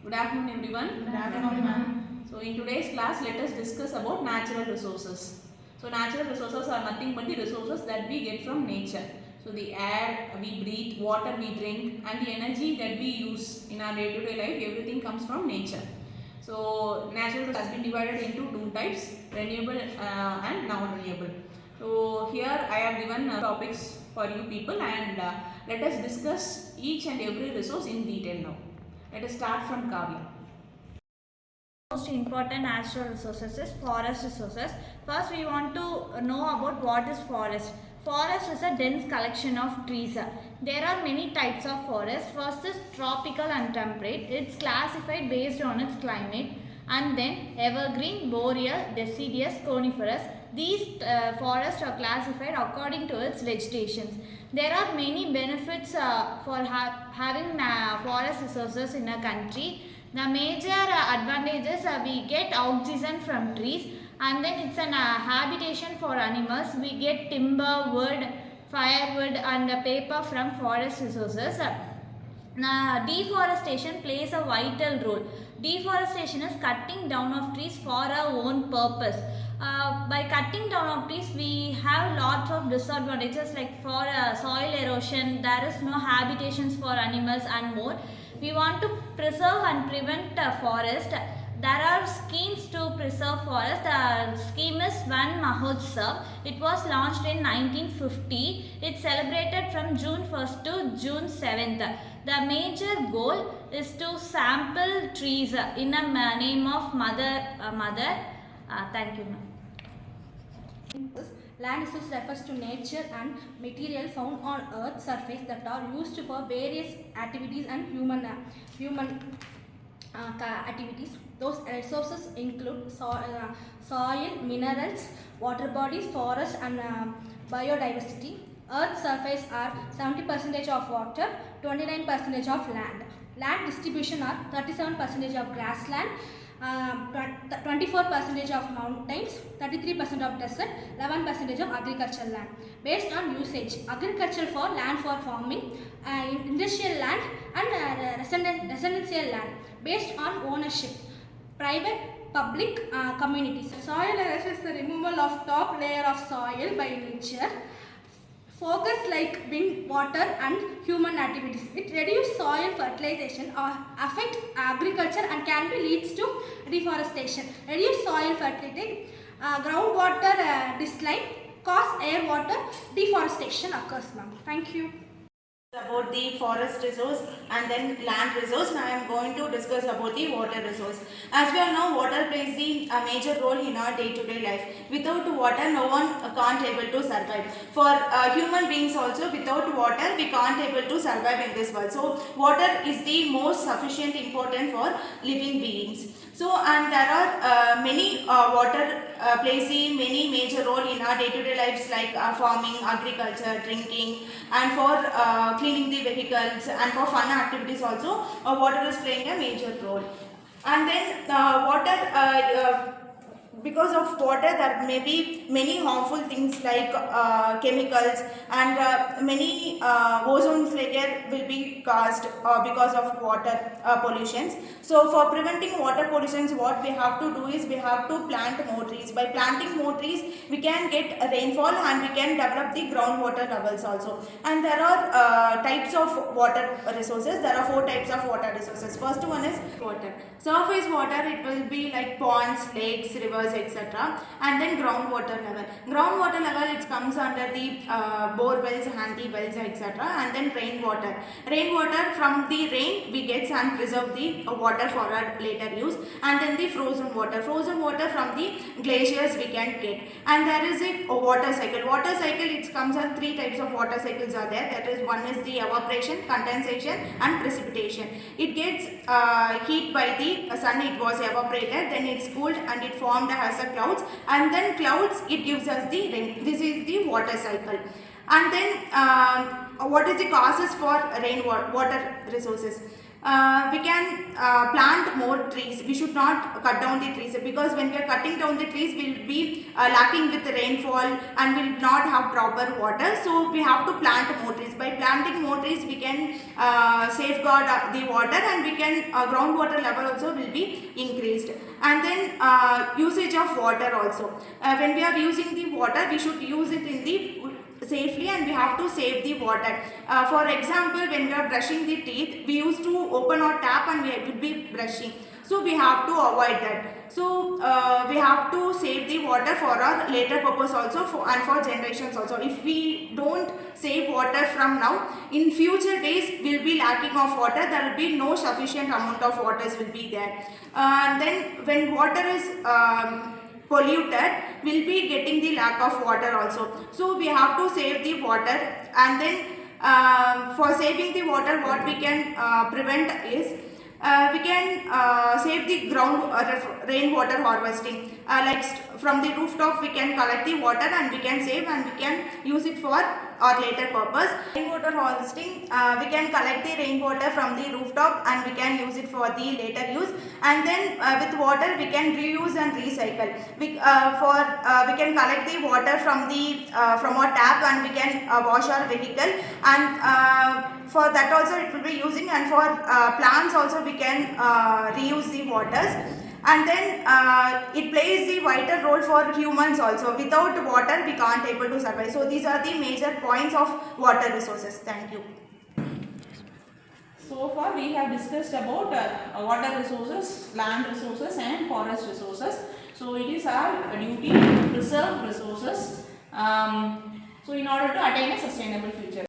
Good afternoon everyone. Good afternoon, ma'am. So in today's class, let us discuss about natural resources. So natural resources are nothing but the resources that we get from nature. So the air we breathe, water we drink, and the energy that we use in our day-to-day life, everything comes from nature. So natural resources has been divided into two types, renewable and non-renewable. So here I have given topics for you people, and let us discuss each and every resource in detail now. Let us start from Kavya. Most important natural resources is forest resources. First, we want to know about what is forest. Forest is a dense collection of trees. There are many types of forest. First is tropical and temperate. It's classified based on its climate. And then evergreen, boreal, deciduous, coniferous. These forests are classified according to its vegetations. There are many benefits for having forest resources in a country. The major advantages we get oxygen from trees, and then it's an habitation for animals. We get timber, wood, firewood and paper from forest resources. Deforestation plays a vital role. Deforestation is cutting down of trees for our own purpose. By cutting down of trees, we have lots of disadvantages like for soil erosion, there is no habitations for animals and more. We want to preserve and prevent forest. There are schemes to preserve forest. The scheme is Van Mahotsav. It was launched in 1950. It's celebrated from June 1st to June 7th. The major goal is to sample trees in a name of mother. Thank you, ma'am. Land resource refers to nature and material found on Earth's surface that are used for various activities and human activities. Those resources include soil, minerals, water bodies, forest and biodiversity. Earth's surface are 70% of water, 29% of land. Land distribution are 37% of grassland, 24% of mountains, 33% of desert, 11% of agricultural land. Based on usage, agriculture for land for farming, industrial land and residential land. Based on ownership, private, public, communities. Soil erosion is the removal of top layer of soil by nature. Focus like wind, water and human activities. It reduces soil fertilization or affect agriculture and can be leads to deforestation. Reduce soil fertility, groundwater decline, cause air water deforestation occurs, ma'am. Thank you. About the forest resource and then land resource. Now I am going to discuss about the water resource. As we all know, water plays a major role in our day-to-day life. Without water, no one can't able to survive. For human beings also, without water, we can't able to survive in this world. So water is the most sufficient important for living beings. So and there are many water plays a many major role in our day-to-day lives like farming, agriculture, drinking and for cleaning the vehicles and for fun activities also water is playing a major role. And then water because of water there may be many harmful things like chemicals and many ozone layer will be caused because of water pollutions. So for preventing water pollutions, what we have to do is we have to plant more trees. By planting more trees, we can get rainfall and we can develop the groundwater levels also. And there are types of water resources. There are 4 types of water resources. First one is water. Surface water, it will be like ponds, lakes, rivers, etc. And then groundwater level. Groundwater level, it comes under the bore wells, handy wells, etc. And then rainwater. Rainwater, from the rain we get and preserve the water for our later use. And then the frozen water. Frozen water from the glaciers we can get. And there is a water cycle. Water cycle, it comes on 3 types of water cycles are there. That is, one is the evaporation, condensation and precipitation. It gets heat by the sun, it was evaporated, then it's cooled and it formed as a clouds, and then clouds it gives us the rain. This is the water cycle. And then what is the causes for rainwater resources? We can plant more trees. We should not cut down the trees, because when we are cutting down the trees, we will be lacking with rainfall and will not have proper water. So we have to plant more trees. By planting more trees, we can safeguard the water, and we can groundwater level also will be increased. And then usage of water also. When we are using the water, we should use it in the safely, and we have to save the water. For example, when we are brushing the teeth, we used to open our tap and we would be brushing. So we have to avoid that. So we have to save the water for our later purpose also, and for generations also. If we don't save water from now, in future days we'll be lacking of water. There will be no sufficient amount of waters will be there. And then when water is polluted, will be getting the lack of water also. So we have to save the water. And then for saving the water, what we can prevent is we can save the ground rainwater harvesting. From the rooftop we can collect the water and we can save, and we can use it for our later purpose. Rainwater harvesting, we can collect the rainwater from the rooftop and we can use it for the later use. And then with water we can reuse and recycle. We can collect the water from our tap, and we can wash our vehicle, and for that also it will be using. And for plants also we can reuse the waters. And then it plays the vital role for humans also. Without water we can't able to survive. So these are the major points of water resources. Thank you. So far we have discussed about water resources, land resources and forest resources. So it is our duty to preserve resources so in order to attain a sustainable future.